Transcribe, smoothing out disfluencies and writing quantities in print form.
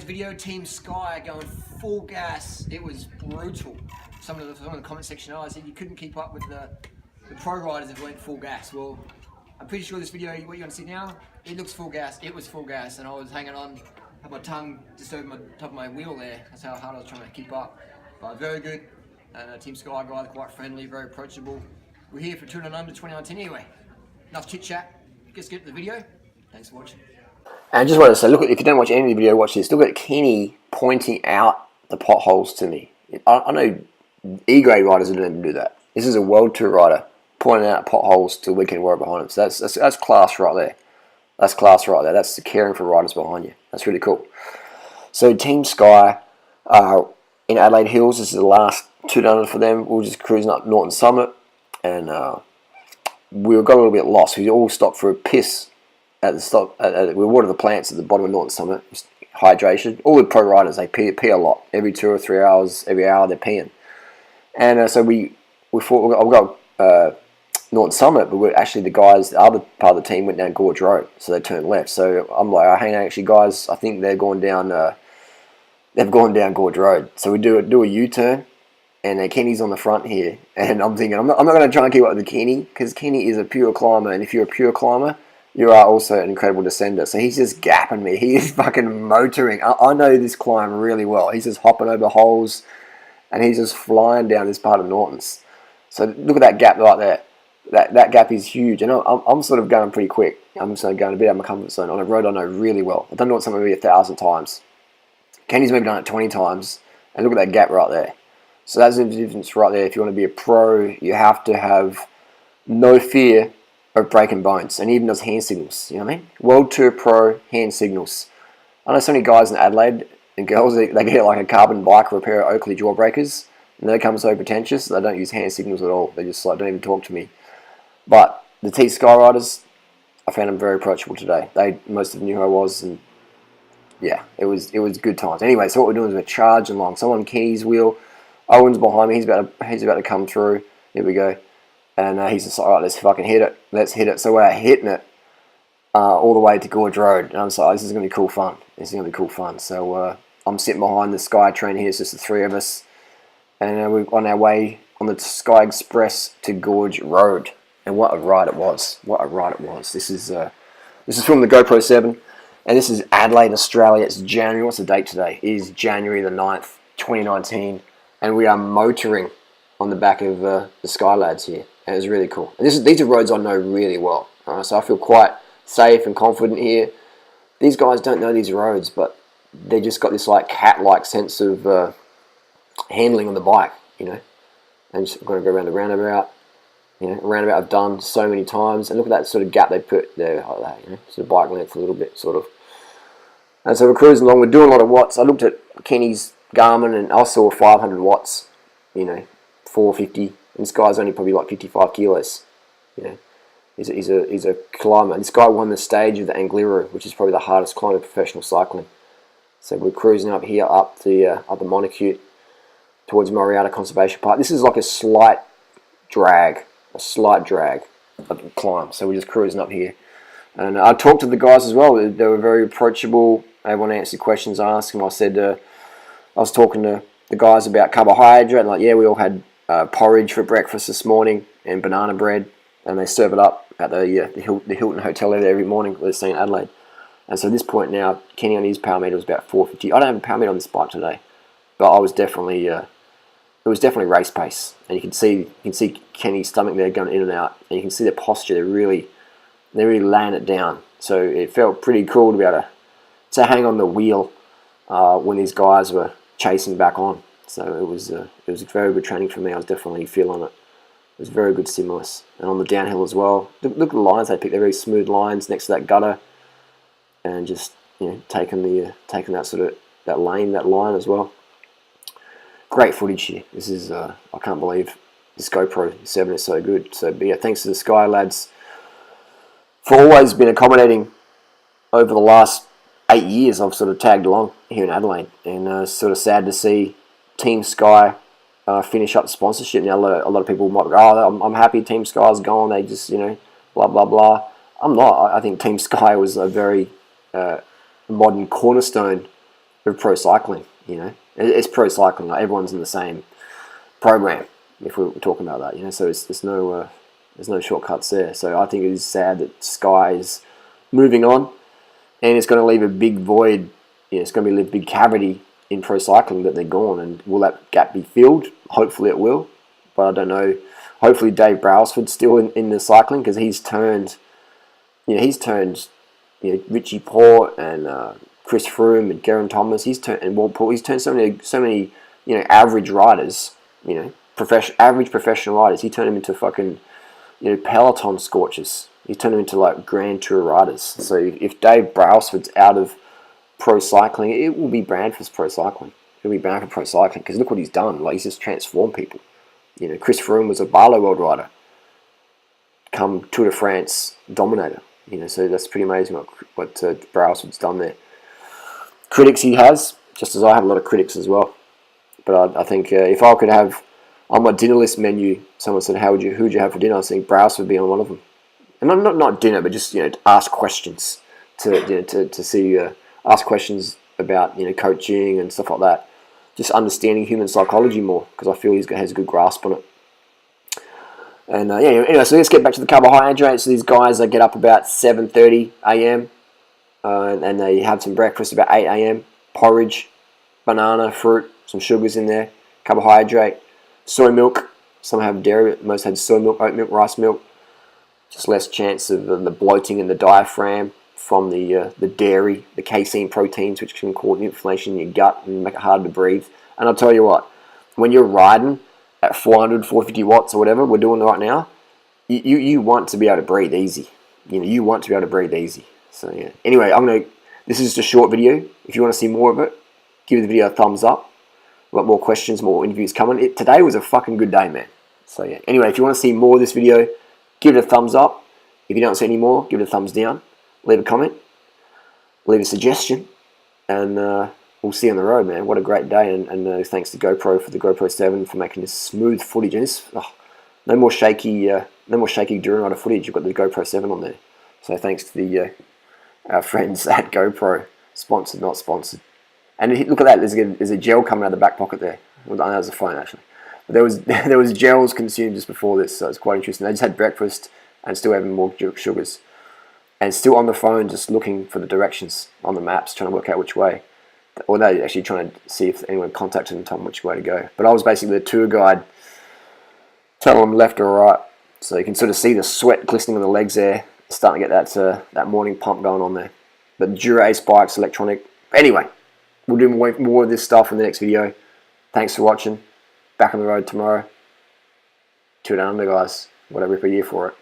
video, Team Sky going full gas. It was brutal. Some of the comment section I said you couldn't keep up with the pro riders that went full gas. Well, I'm pretty sure this video, what you're going to see now, it looks full gas. It was full gas, and I was hanging on, had my tongue just over my top of my wheel there. That's how hard I was trying to keep up. But very good. And Team Sky guys, quite friendly, very approachable. We're here for Touring Under 2019 anyway. Enough chit chat. Let's get to the video. Thanks for watching. And I just wanted to say, look, if you don't watch any of the video, watch this. Look at Kenny pointing out the potholes to me. I know E-grade riders don't even do that. This is a World Tour rider pointing out potholes to the weekend warrior behind him. So that's class right there. That's class right there. That's the caring for riders behind you. That's really cool. So Team Sky in Adelaide Hills, this is the last 200 for them. We were just cruising up Norton Summit, and we got a little bit lost. We all stopped for a piss at the stop. We water the plants at the bottom of Norton Summit. Just hydration. All the pro riders, they pee a lot. Every 2 or 3 hours, every hour they're peeing. And so we thought we'll go Norton Summit, but actually the guys, the other part of the team went down Gorge Road, so they turned left. So I'm like, hey, actually guys, I think they're going down. They've gone down Gorge Road. So we do a U-turn, and Kenny's on the front here, and I'm thinking I'm not going to try and keep up with Kenny, because Kenny is a pure climber, and if you're a pure climber, you are also an incredible descender. So he's just gapping me. He is fucking motoring. I know this climb really well. He's just hopping over holes, and he's just flying down this part of Norton's. So look at that gap right there. That gap is huge, and I'm sort of going pretty quick. I'm sort of going a bit out of my comfort zone on a road I know really well. I've done Norton Summit maybe 1,000 times. Kenny's maybe done it 20 times, and look at that gap right there. So that's the difference right there. If you want to be a pro, you have to have no fear of breaking bones, and even those hand signals. You know what I mean? World Tour Pro hand signals. I know so many guys in Adelaide and girls, they get like a carbon bike or a pair of Oakley jawbreakers, and they come so pretentious they don't use hand signals at all. They just like don't even talk to me. But the Team Sky riders, I found them very approachable today. Most of them knew who I was, and yeah, it was good times. Anyway, so what we're doing is we're charging along. So I'm on Kenny's wheel. Owen's behind me. He's about to come through. Here we go. And he's just like, all right, let's fucking hit it. Let's hit it. So we're hitting it all the way to Gorge Road. And I'm like, this is going to be cool fun. This is going to be cool fun. So I'm sitting behind the Sky train here. It's just the three of us. And we're on our way on the Sky Express to Gorge Road. And what a ride it was. What a ride it was. This is from the GoPro 7. And this is Adelaide, Australia. It's January. What's the date today? It is January the 9th, 2019. And we are motoring on the back of the Sky lads here. And it's really cool. And these are roads I know really well. So I feel quite safe and confident here. These guys don't know these roads, but they just got this like cat-like sense of handling on the bike, you know. And just got to go around the roundabout. You know, a roundabout I've done so many times. And look at that sort of gap they put there, like that, you know, sort of bike length a little bit, sort of. And so we're cruising along. We're doing a lot of watts. I looked at Kenny's Garmin and I saw 500 watts, you know, 450. And this guy's only probably like 55 kilos, you know. He's a climber. This guy won the stage of the Angliru, which is probably the hardest climb in professional cycling. So we're cruising up here, up the Monacute, towards Moriata Conservation Park. This is like a slight drag of the climb. So we're just cruising up here. And I talked to the guys as well. They were very approachable. They want to answer questions I asked them. I said, I was talking to the guys about carbohydrate. And like, yeah, we all had porridge for breakfast this morning and banana bread. And they serve it up at the Hilton Hotel there every morning. We're staying in Adelaide. And so at this point now, Kenny on his power meter was about 450. I don't have a power meter on this bike today, but I was definitely it was definitely race pace. And you can see Kenny's stomach there going in and out, and you can see their posture. They really laying it down. So it felt pretty cool to be able to hang on the wheel when these guys were chasing back on. So it was very good training for me. I was definitely feeling it. It was very good stimulus. And on the downhill as well. Look at the lines they picked. They're very smooth lines next to that gutter. And just, you know, taking that sort of that line as well. Great footage here. This is I can't believe this GoPro 7 is so good. So but yeah, thanks to the Sky lads for always been accommodating over the last 8 years. I've sort of tagged along here in Adelaide, and sort of sad to see Team Sky finish up the sponsorship. Now a lot of people might go, oh, I'm happy Team Sky's gone. They just, you know, blah blah blah. I'm not. I think Team Sky was a very modern cornerstone of pro cycling. You know, it's pro cycling. Like everyone's in the same program. If we're talking about that, you know, so there's no shortcuts there. So I think it is sad that Sky is moving on, and it's going to leave a big void. You know, it's going to be a big cavity in pro cycling that they're gone. And will that gap be filled? Hopefully it will, but I don't know. Hopefully Dave Brailsford's still in the cycling, because he's turned Richie Port and Chris Froome and Geraint Thomas. He's turned Walt Poole. He's turned so many average riders, average professional riders. He turned them into fucking peloton scorchers. He turned them into like Grand Tour riders. So if Dave Brailsford's out of pro cycling, it will be bad for pro cycling. It'll be bad for pro cycling, because look what he's done. Like, he's just transformed people. Chris Froome was a Barlow World rider, come Tour de France dominator. So that's pretty amazing what Brailsford's done there. Critics he has, just as I have a lot of critics as well. But I think if I could have on my dinner list menu, someone said, who'd you have for dinner? I think Brailsford would be on one of them. And not dinner, but just ask questions ask questions about coaching and stuff like that. Just understanding human psychology more, because I feel he has a good grasp on it. And anyway, so let's get back to the carbohydrates. So these guys, they get up about 7:30 a.m. And they have some breakfast about 8 a.m. Porridge, banana, fruit, some sugars in there, carbohydrate, soy milk. Some have dairy, most had soy milk, oat milk, rice milk. Just less chance of the bloating in the diaphragm from the dairy, the casein proteins, which can cause inflammation in your gut and make it harder to breathe. And I'll tell you what, when you're riding at 400, 450 watts or whatever we're doing right now, you want to be able to breathe easy. You want to be able to breathe easy. So yeah. Anyway, this is just a short video. If you want to see more of it, give the video a thumbs up. We've got more questions, more interviews coming. Today was a fucking good day, man. So yeah. Anyway, if you want to see more of this video, give it a thumbs up. If you don't see any more, give it a thumbs down. Leave a comment, leave a suggestion, and we'll see you on the road, man. What a great day, and thanks to GoPro for the GoPro 7 for making this smooth footage. And this, no more shaky Durianrider footage. You've got the GoPro 7 on there. So thanks to our friends at GoPro, sponsored, not sponsored. And look at that, there's a gel coming out of the back pocket there. Well, that was a phone actually. But there was gels consumed just before this, so it's quite interesting. They just had breakfast and still having more sugars. And still on the phone, just looking for the directions on the maps, trying to work out which way. Or they're actually trying to see if anyone contacted them and told them which way to go. But I was basically the tour guide, telling them left or right. So you can sort of see the sweat glistening on the legs there, starting to get that morning pump going on there. But Dura Ace bikes, electronic. Anyway, we'll do more of this stuff in the next video. Thanks for watching. Back on the road tomorrow. 2 down under, guys. What a ripper year for it.